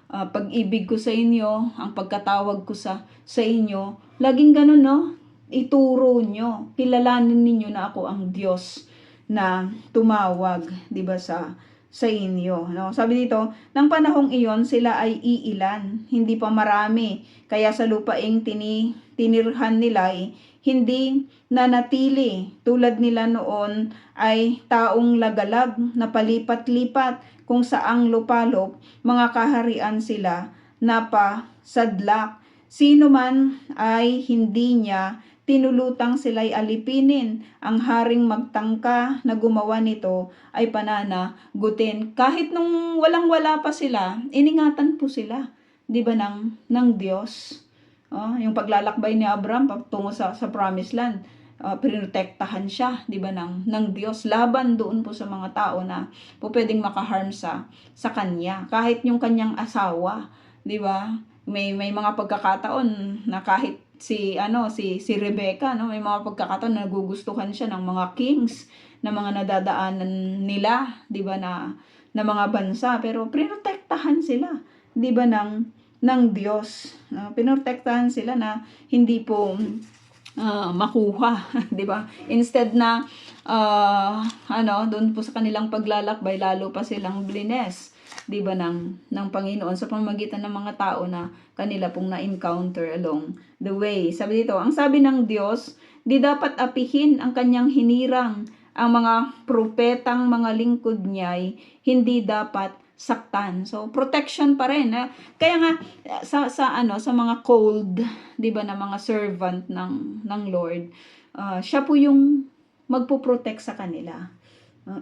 pag-ibig ko sa inyo, ang pagkatawag ko sa inyo. Laging ganun, no? Ituro nyo. Kilalanin ninyo na ako ang Diyos na tumawag, 'di ba, sa inyo, no? Sabi dito, nang panahong iyon sila ay iilan, hindi pa marami, kaya sa lupaing tinirhan nila hindi nanatili. Tulad nila noon ay taong lagalag na palipat-lipat, kung saang lupalop, mga kaharian sila napasadlak. Sino man ay hindi niya tinulutang sila'y alipinin. Ang haring magtangka na gumawa nito ay pananagutin. Kahit nung walang-wala pa sila, iningatan po sila, 'di ba, ng Diyos. Yung paglalakbay ni Abram patungo sa promised land, pinotektahan siya, 'di ba, ng Diyos laban doon po sa mga tao na po pwedeng makaharm sa kanya. Kahit yung kanyang asawa, 'di ba, may mga pagkakataon na kahit si Rebecca, no, may mga pagkakataon na nagugustuhan siya ng mga kings na mga nadadaanan nila, 'di ba, na mga bansa, pero pinotektahan sila, 'di ba, ng Diyos. Pinotektahan sila na hindi po makuha, 'di ba? Instead na doon po sa kanilang paglalakbay lalo pa silang blines, 'di ba, ng Panginoon sa pamamagitan ng mga tao na kanila pong na-encounter along the way. Sabi dito, ang sabi ng Diyos, di dapat apihin ang kanyang hinirang, ang mga propetang mga lingkod niya'y hindi dapat saktan. So protection pa rin. Kaya nga sa mga cold, 'di ba, na mga servant ng Lord, siya po yung magpo-protect sa kanila.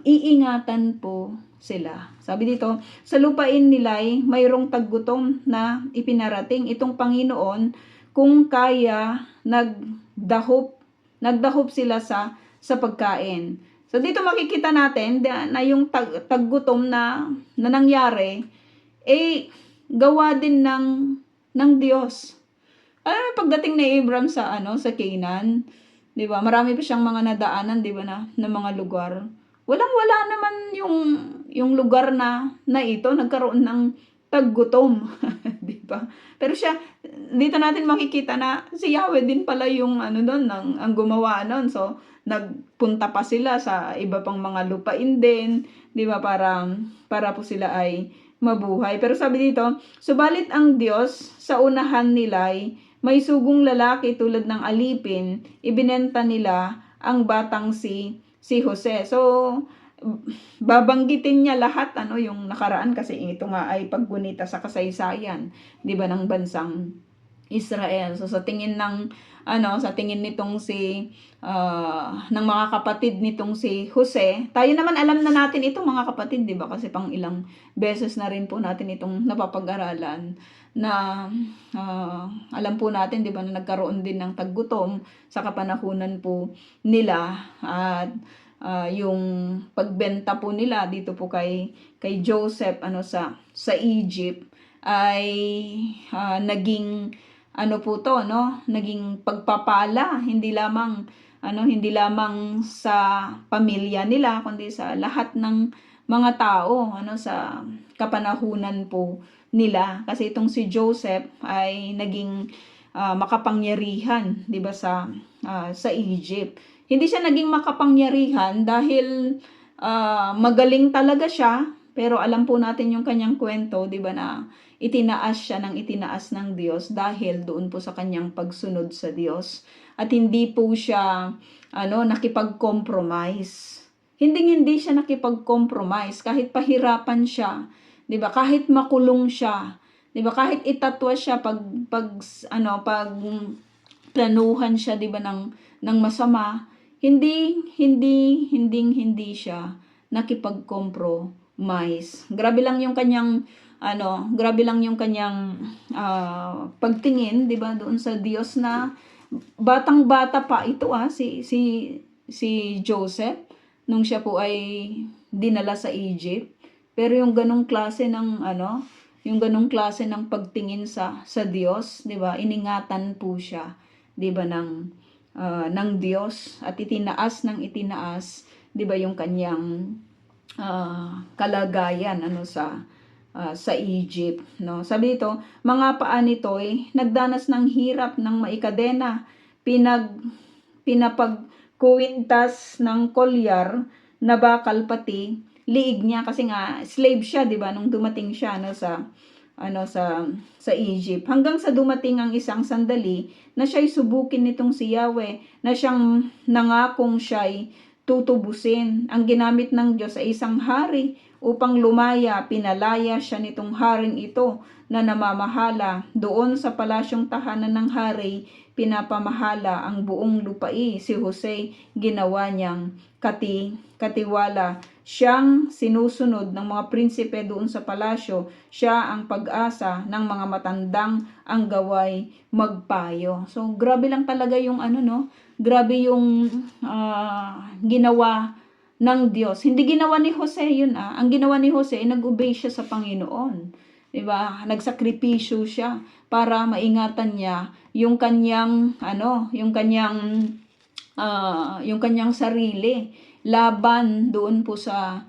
Iingatan po sila. Sabi dito, sa lupain nila'y mayroong taggutom na ipinarating itong Panginoon, kung kaya nagdahop sila sa pagkain. So dito makikita natin na yung taggutom na nangyari gawa din ng Diyos. Alam mo, pagdating ni Abraham sa Canaan, 'di ba? Marami pa siyang mga nadaanan, 'di ba, na mga lugar. Walang-wala naman yung lugar na ito nagkaroon ng taggutom, 'di ba? Pero dito natin makikita na si Yahweh din pala yung doon ang gumawa noon. So nagpunta pa sila sa iba pang mga lupain din, 'di ba, para po sila ay mabuhay. Pero sabi dito, subalit ang Diyos sa unahan nila'y may sugong lalaki tulad ng alipin, ibinenta nila ang batang si Jose. So babanggitin niya lahat yung nakaraan, kasi ito nga ay paggunita sa kasaysayan, 'di ba, ng bansang Israel. So sa tingin nitong ng mga kapatid nitong si Jose, tayo naman alam na natin ito mga kapatid, 'di ba? Kasi pang ilang beses na rin po natin itong napapag-aralan na alam po natin, 'di ba, na nagkaroon din ng taggutom sa kapanahunan po nila, at yung pagbenta po nila dito po kay Joseph sa Egypt ay naging po to, no, naging pagpapala hindi lamang sa pamilya nila, kundi sa lahat ng mga tao sa kapanahunan po nila, kasi itong si Joseph ay naging makapangyarihan, 'di ba, sa Egypt. Hindi siya naging makapangyarihan dahil magaling talaga siya, pero alam po natin yung kanyang kwento, 'di ba, na itinaas siya ng Diyos dahil doon po sa kanyang pagsunod sa Diyos, at hindi po siya nakipag-compromise. Hindi siya nakipag-compromise kahit pahirapan siya, 'di ba? Kahit makulong siya, 'di ba? Kahit itatwa siya pag planuhan siya, 'di ba, ng masama, hindi siya nakipag-compromise. Grabe lang yung kanyang pagtingin, 'di ba, doon sa Diyos, na batang-bata pa ito si Joseph nung siya po ay dinala sa Egypt. Pero yung ganong klase ng pagtingin sa Diyos, 'di ba? Iningatan po siya, 'di ba, ng Diyos, at itinaas, 'di ba, yung kanyang kalagayan sa Egypt, no? Sabi dito, mga paa nito'y nagdanas ng hirap ng maikadena, pinapagkuwintas ng kolyar na bakal, pati liig niya, kasi nga slave siya, 'di ba, nung dumating siya sa Egypt, hanggang sa dumating ang isang sandali na siya'y subukin nitong si Yahweh, na siyang nangakong siya'y tutubusin. Ang ginamit ng Diyos ay isang hari upang lumaya. Pinalaya siya nitong haring ito na namamahala doon sa palasyong tahanan ng hari. Pinapamahala ang buong lupai. Si Jose ginawa niyang katiwala. Siyang sinusunod ng mga prinsipe doon sa palasyo. Siya ang pag-asa ng mga matandang ang gaway magpayo. So grabe lang talaga yung grabe yung ginawa ng Diyos. Hindi ginawa ni Jose yun. Ang ginawa ni Jose ay nag-obey siya sa Panginoon. 'di ba? Nagsakripisyo siya para maingatan niya yung kanyang yung kanyang sarili laban doon po sa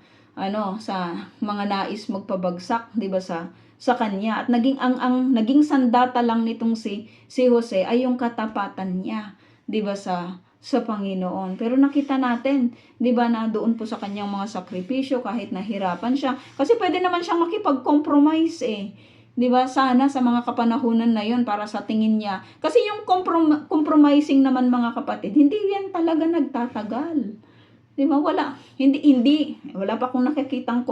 sa mga nais magpabagsak, 'di ba, sa kanya. At naging sandata lang nitong si Jose ay yung katapatan niya, 'di ba, sa Panginoon. Pero nakita natin, 'di ba, na doon po sa kanyang mga sakripisyo kahit nahirapan siya. Kasi pwede naman siyang makipag-compromise 'Di ba? Sana sa mga kapanahunan na 'yon para sa tingin niya. Kasi yung compromising naman mga kapatid, hindi yan talaga nagtatagal. 'Di ba? Wala pa akong nakikitang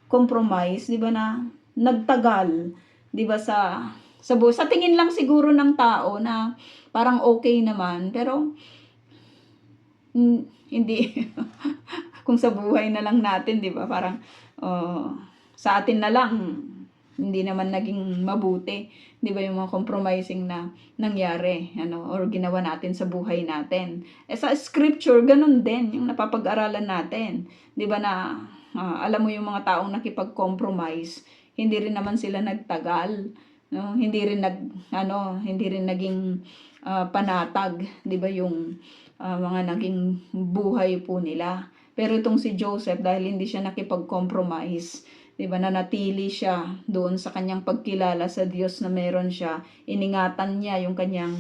compromise, 'di ba, na nagtagal, 'di ba, sa tingin lang siguro ng tao na parang okay naman, pero hindi. Kung sa buhay na lang natin, 'di ba, parang sa atin na lang hindi naman naging mabuti, 'di ba, yung mga compromising na nangyari or ginawa natin sa buhay natin. Sa scripture ganun din yung napapag-aralan natin, 'di ba, na alam mo yung mga taong nakipag-compromise, hindi rin naman sila nagtagal, no? Hindi rin naging panatag, 'di ba, yung mga naging buhay po nila. Pero itong si Joseph, dahil hindi siya nakipag-compromise, 'di ba, nanatili siya doon sa kanyang pagkilala sa Diyos na meron siya. Iningatan niya yung kanyang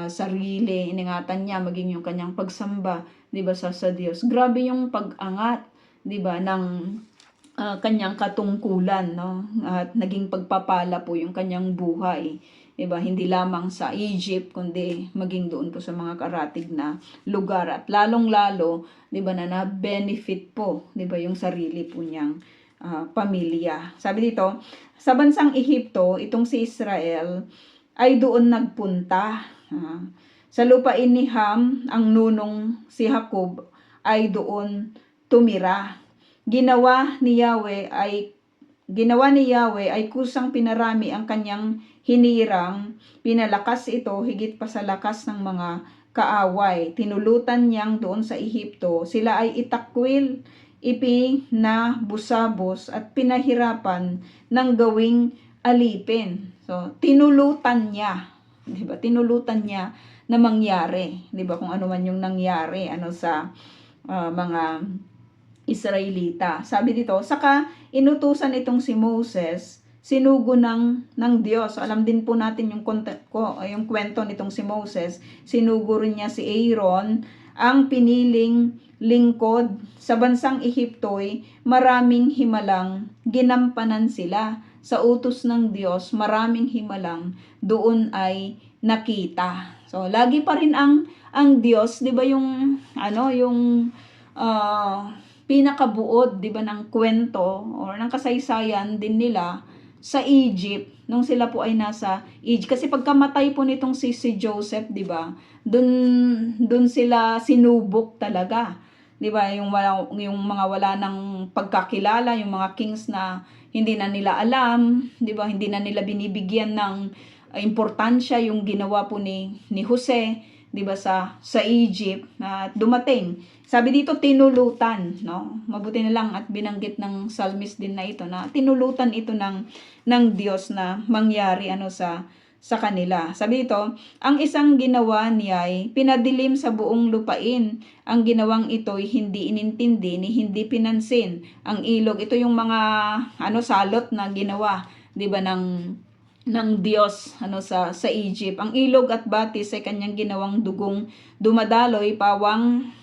sarili, iningatan niya maging yung kanyang pagsamba, 'di ba, sa Diyos. Grabe yung pag-angat, 'di ba, ng kanyang katungkulan, no? At naging pagpapala po yung kanyang buhay. 'Di ba? Hindi lamang sa Egypt kundi maging doon po sa mga karatig na lugar, at lalong-lalo, 'di ba, na benefit po, 'di ba, yung sarili po niyang pamilya. Sabi dito, sa bansang Ehipto, itong si Israel ay doon nagpunta. Sa lupain ni Ham, ang nunong si Jacob ay doon tumira. Ginawa ni Yahweh ay kusang pinarami ang kanyang hinirang, pinalakas ito higit pa sa lakas ng mga kaaway. Tinulutan niyang doon sa Ehipto, sila ay itakwil, ipinabusabos at pinahirapan ng gawing alipin. So, tinulutan niya, 'di ba? Tinulutan niya na mangyari, 'di ba? Kung ano man yung nangyari sa mga Israelita. Sabi dito, saka inutusan itong si Moses, sinugo ng Diyos. So, alam din po natin yung kwento nitong si Moses. Sinugo rin niya si Aaron, ang piniling lingkod. Sa bansang Ehipto'y maraming himalang ginampanan sila. Sa utos ng Diyos, maraming himalang doon ay nakita. So, lagi pa rin ang Diyos, 'di ba, yung pinakabuod, 'di ba, ng kwento or ng kasaysayan din nila sa Egypt nung sila po ay nasa Egypt. Kasi pagkamatay po nitong si Joseph, 'di ba, dun sila sinubok talaga, 'di ba, yung mga wala ng pagkakilala, yung mga kings na hindi na nila alam, 'di ba, hindi na nila binibigyan ng importansya yung ginawa po ni Jose, 'di ba, sa Egypt, na dumating. Sabi dito, tinulutan, no? Mabuti na lang at binanggit ng psalmist din na ito, na tinulutan ito ng Diyos na mangyari sa kanila. Sabi dito, ang isang ginawa niya ay pinadilim sa buong lupain. Ang ginawang ito'y hindi inintindi ni hindi pinansin. Ang ilog, ito yung mga salot na ginawa, 'di ba, ng Diyos sa Egypt. Ang ilog at batis ay kanyang ginawang dugong dumadaloy, pawang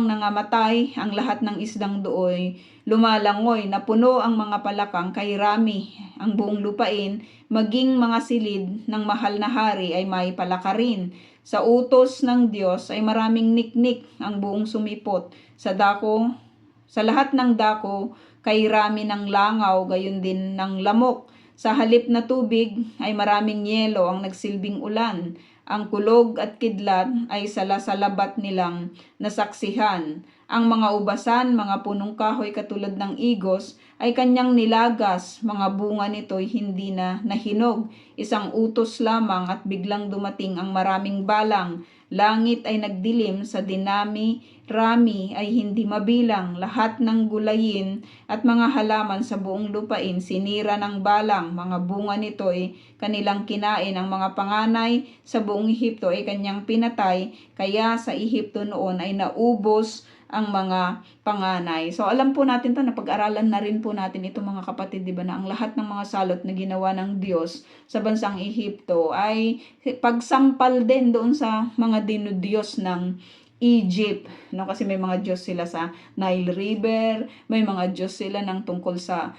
nangamatay, ang lahat ng isdang dooy lumalangoy, napuno ang mga palakang, kay rami ang buong lupain, maging mga silid ng mahal na hari ay may palakarin. Sa utos ng Diyos ay maraming niknik ang buong sumipot, sa lahat ng dako, kay rami ng langaw, gayon din ng lamok. Sa halip na tubig ay maraming yelo ang nagsilbing ulan. Ang kulog at kidlat ay salabat nilang nasaksihan. Ang mga ubasan, mga punong kahoy katulad ng igos, ay kanyang nilagas, mga bunga nito'y hindi na nahinog. Isang utos lamang at biglang dumating ang maraming balang. Langit ay nagdilim, sa dinami-rami ay hindi mabilang. Lahat ng gulayin at mga halaman sa buong lupain sinira ng balang. Mga bunga nito ay kanilang kinain. Ang mga panganay sa buong Ehipto ay kanyang pinatay. Kaya sa Ehipto noon ay naubos ang mga panganay. So alam po natin to, napag-aralan na rin po natin ito mga kapatid, di ba, na ang lahat ng mga salot na ginawa ng Diyos sa bansang Ehipto ay pagsampal din doon sa mga dinudiyos ng Egypt, no? Kasi may mga Diyos sila sa Nile River, may mga Diyos sila ng tungkol sa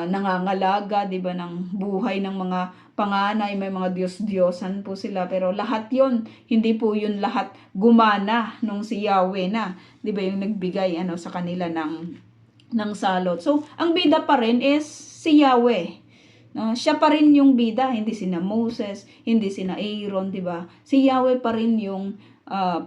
nangangalaga, di ba, ng buhay ng mga panganay, may mga Diyos-Diyosan po sila, pero lahat yon, hindi po yun lahat gumana nung si Yahweh na, di ba, yung nagbigay sa kanila ng salot. So ang bida pa rin is si Yahweh. No, siya pa rin yung bida, hindi sina Moses, hindi sina Aaron, di ba? Si Yahweh pa rin yung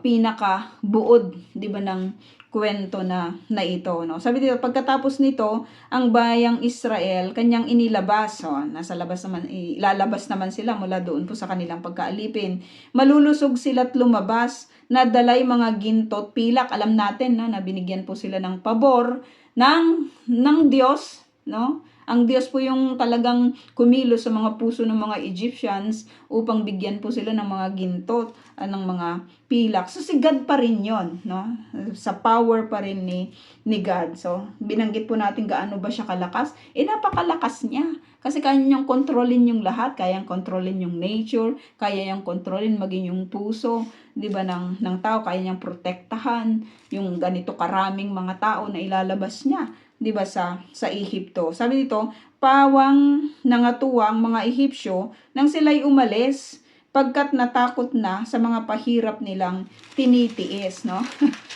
pinaka buod, di ba, ng kwento na ito, no? Sabi dito, pagkatapos nito, ang bayang Israel kanyang inilabas. So, nasa labas naman, ilalabas naman sila mula doon po sa kanilang pagkaalipin. Malulusog sila't lumabas, nadalay mga gintot, pilak. Alam natin na binigyan po sila ng pabor ng Diyos, no? Ang Diyos po yung talagang kumilos sa mga puso ng mga Egyptians upang bigyan po sila ng mga gintot, ng mga pilak. So si God pa rin yon, no? Sa power pa rin ni God. So binanggit po natin gaano ba siya kalakas? Napakalakas niya. Kasi kaya niyang kontrolin yung lahat, kayang kontrolin yung nature, kaya niyang kontrolin maging yung puso, 'di ba, ng tao, kaya niyang protektahan yung ganito karaming mga tao na ilalabas niya, 'di ba, sa Ehipto. Sabi dito, pawang nangatuwa ang mga Ehipsyo nang sila'y umalis pagkat natakot na sa mga pahirap nilang tinitiis, no?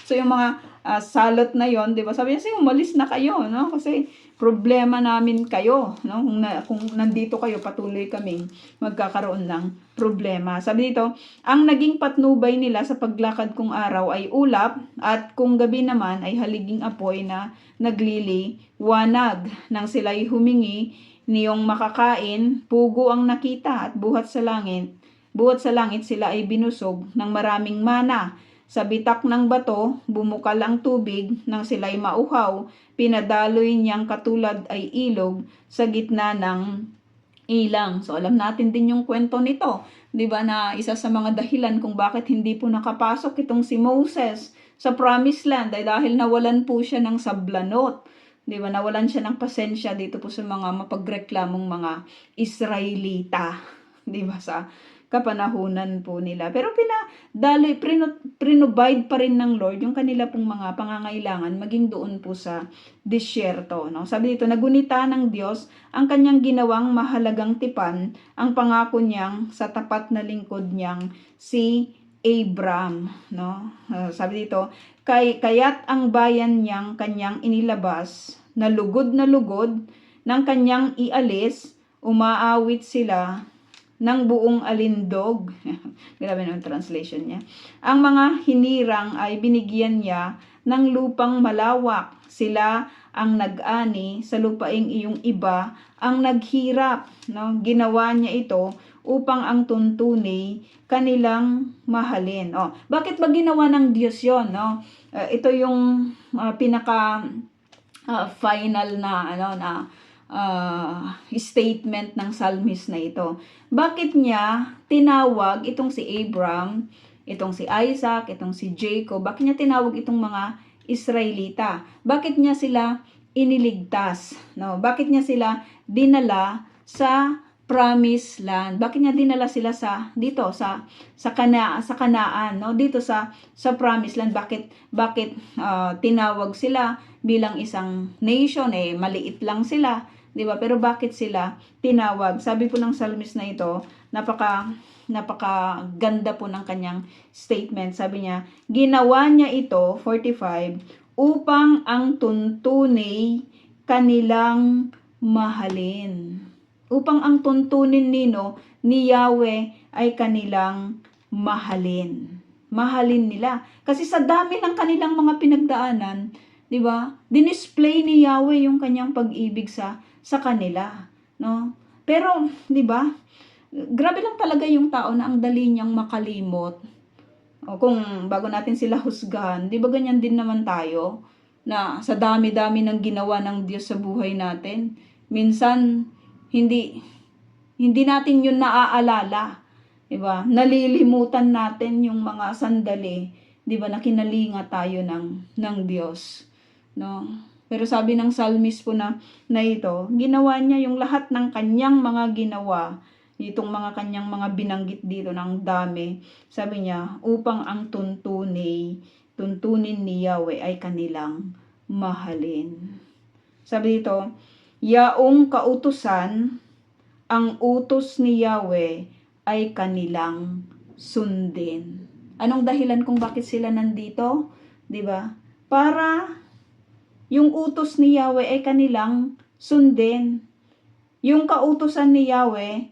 So yung mga salot na yon, 'di ba? Sabi niya, umalis na kayo, no? Kasi problema namin kayo, no? Kung nandito kayo, patuloy kaming magkakaroon ng problema. Sabi dito, ang naging patnubay nila sa paglakad kung araw ay ulap at kung gabi naman ay haliging apoy na nagliliwanag. Nang sila'y humingi niyong makakain, pugo ang nakita at buhat sa langit sila ay binusog ng maraming mana. Sa bitak ng bato, bumukal ang tubig, nang sila'y mauhaw, pinadaloy niyang katulad ay ilog sa gitna ng ilang. So alam natin din yung kwento nito, 'di ba, na isa sa mga dahilan kung bakit hindi po nakapasok itong si Moses sa Promised Land ay dahil nawalan po siya ng sablanot. 'Di ba, nawalan siya ng pasensya dito po sa mga mapagreklamong mga Israelita, 'di ba, sa kapanahunan po nila. Pero provide pa rin ng Lord yung kanila pong mga pangangailangan maging doon po sa disyerto, no? Sabi dito, nagunita ng Diyos ang kanyang ginawang mahalagang tipan, ang pangako niyang sa tapat na lingkod niyang si Abram, no? Sabi dito, kaya't ang bayan niyang kanyang inilabas, na lugod ng kanyang ialis, umaawit sila ng buong alindog. Grabe naman translation niya. Ang mga hinirang ay binigyan niya ng lupang malawak. Sila ang nag-ani sa lupaing iyong iba ang naghirap, no? Ginawa niya ito upang ang tuntunay kanilang mahalin. Bakit ba ginawa ng Diyos 'yon, no? Ito yung pinaka final na statement ng psalmist na ito. Bakit niya tinawag itong si Abram, itong si Isaac, itong si Jacob? Bakit niya tinawag itong mga Israelita? Bakit niya sila iniligtas, no? Bakit niya sila dinala sa Promised Land? Bakit niya dinala sila dito sa Kanaan, no? Dito sa Promised Land. Bakit tinawag sila bilang isang nation? Maliit lang sila, 'di ba? Pero bakit sila tinawag? Sabi po ng psalmist na ito, napaka ganda po ng kanyang statement. Sabi niya, ginawa niya ito, 45, upang ang tuntunay kanilang mahalin. Upang ang tuntunin ni Yahweh ay kanilang mahalin. Mahalin nila. Kasi sa dami ng kanilang mga pinagdaanan, 'di ba? Dinisplay ni Yahweh yung kanyang pag-ibig sa kanila, no? Pero 'di ba? Grabe lang talaga yung tao na ang dali niyang makalimot. O kung bago natin sila husgahan, 'di ba ganyan din naman tayo na sa dami-dami ng ginawa ng Diyos sa buhay natin, minsan hindi hindi natin 'yun naaalala, 'di ba? Nalilimutan natin yung mga sandali, 'di ba, na kinalinga tayo ng Diyos, no? Pero sabi ng psalmist po na ito, ginawa niya yung lahat ng kanyang mga ginawa, itong mga kanyang mga binanggit dito ng dami. Sabi niya, upang ang tuntunin ni Yahweh ay kanilang mahalin. Sabi dito, yaong kautusan, ang utos ni Yahweh ay kanilang sundin. Anong dahilan kung bakit sila nandito? 'Di ba? Para yung utos ni Yahweh ay kanilang sundin. Yung kautusan ni Yahweh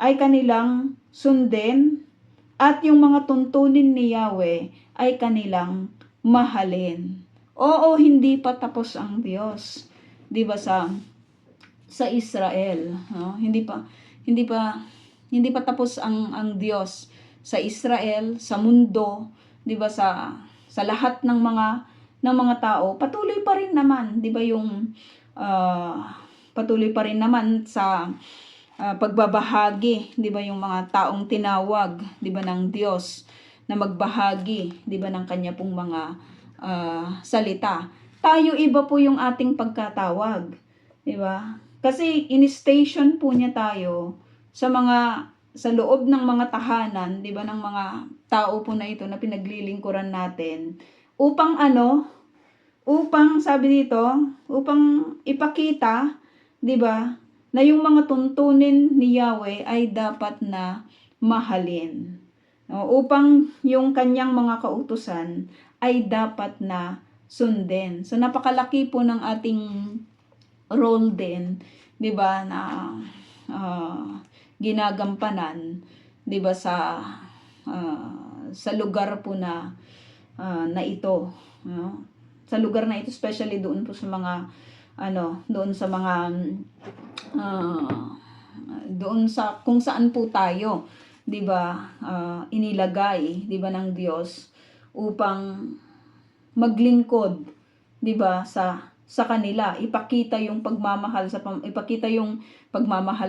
ay kanilang sundin at yung mga tuntunin ni Yahweh ay kanilang mahalin. Oo, hindi pa tapos ang Diyos. 'Di ba sa Israel, no? Hindi pa tapos ang Diyos sa Israel, sa mundo, 'di ba, sa lahat ng mga tao. Patuloy pa rin naman, 'di ba, yung patuloy pa rin naman sa pagbabahagi, 'di ba, yung mga taong tinawag, 'di ba, ng Diyos na magbahagi, 'di ba, ng kanya pong mga salita. Tayo iba po yung ating pagkatawag, 'di ba? Kasi in-station po niya tayo sa loob ng mga tahanan, 'di ba, ng mga tao po na ito na pinaglilingkuran natin upang upang sabi dito, upang ipakita, 'di ba, na yung mga tuntunin ni Yahweh ay dapat na mahalin. No, upang yung kanyang mga kautusan ay dapat na sundin. So napakalaki po ng ating role din, 'di ba, na ginagampanan, 'di ba, sa lugar po na ito, no? Sa lugar na ito, especially doon po sa mga doon sa mga doon sa kung saan po tayo, 'di ba, inilagay, 'di ba, ng Diyos upang maglingkod, 'di ba, sa kanila, ipakita yung pagmamahal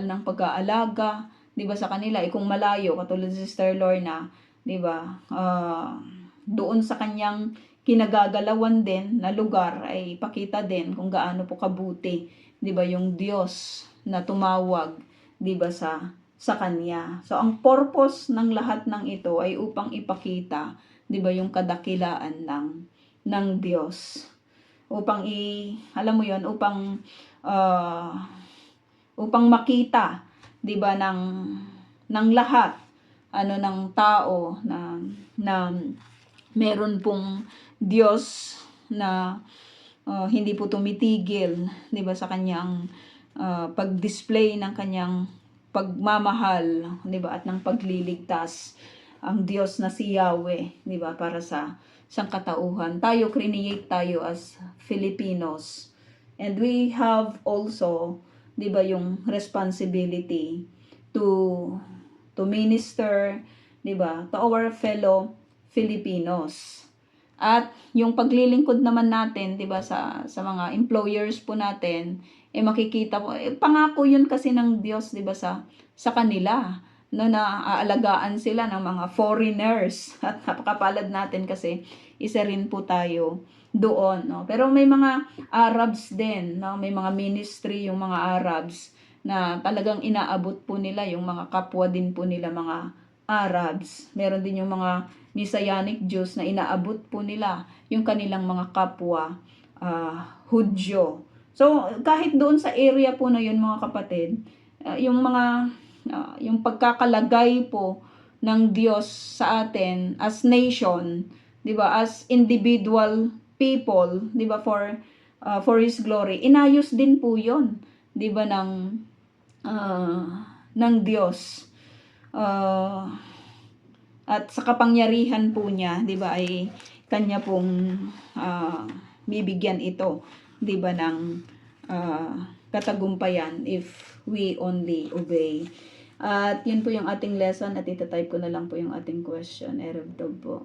ng pag-aalaga, 'di ba, sa kanila. Kung malayo, katulad si Sister Lorna, 'di ba, doon sa kanyang kinagagalawan din na lugar ay ipakita din kung gaano po kabuti, 'di ba, yung Diyos na tumawag, 'di ba, sa kanya. So ang purpose ng lahat ng ito ay upang ipakita, 'di ba, yung kadakilaan ng Diyos. Upang alam mo 'yon, upang makita, 'di ba, ng lahat ng tao na meron pong Diyos na hindi po tumitigil, 'di ba, sa kanyang pag-display ng kanyang pagmamahal, 'di ba, at ng pagliligtas. Ang Diyos na si Yahweh, 'di ba, para sa sangkatauhan. Create tayo as Filipinos. And we have also, 'di ba, yung responsibility to minister, 'di ba, to our fellow Filipinos. At yung paglilingkod naman natin, 'di ba, sa mga employers po natin, makikita po, pangako yun kasi ng Diyos, 'di ba, sa kanila, no, na aalagaan sila ng mga foreigners. At napakapalad natin kasi isa rin po tayo doon, no. Pero may mga Arabs din, no, may mga ministry yung mga Arabs na talagang inaabot po nila yung mga kapwa din po nila, mga Arabs. Meron din yung mga Messianic Jews na inaabot po nila yung kanilang mga kapwa Hudyo. So kahit doon sa area po na yun, mga kapatid, yung pagkakalagay po ng Diyos sa atin as nation, 'di ba, as individual people, 'di ba, for His glory, inayos din po 'yon, 'di ba, ng Diyos. At sa kapangyarihan po niya, 'di ba, ay kanya pong bibigyan ito, 'di ba, ng katagumpayan if we only obey. At yun po yung ating lesson at itatype ko na lang po yung ating question. Erev Tov po.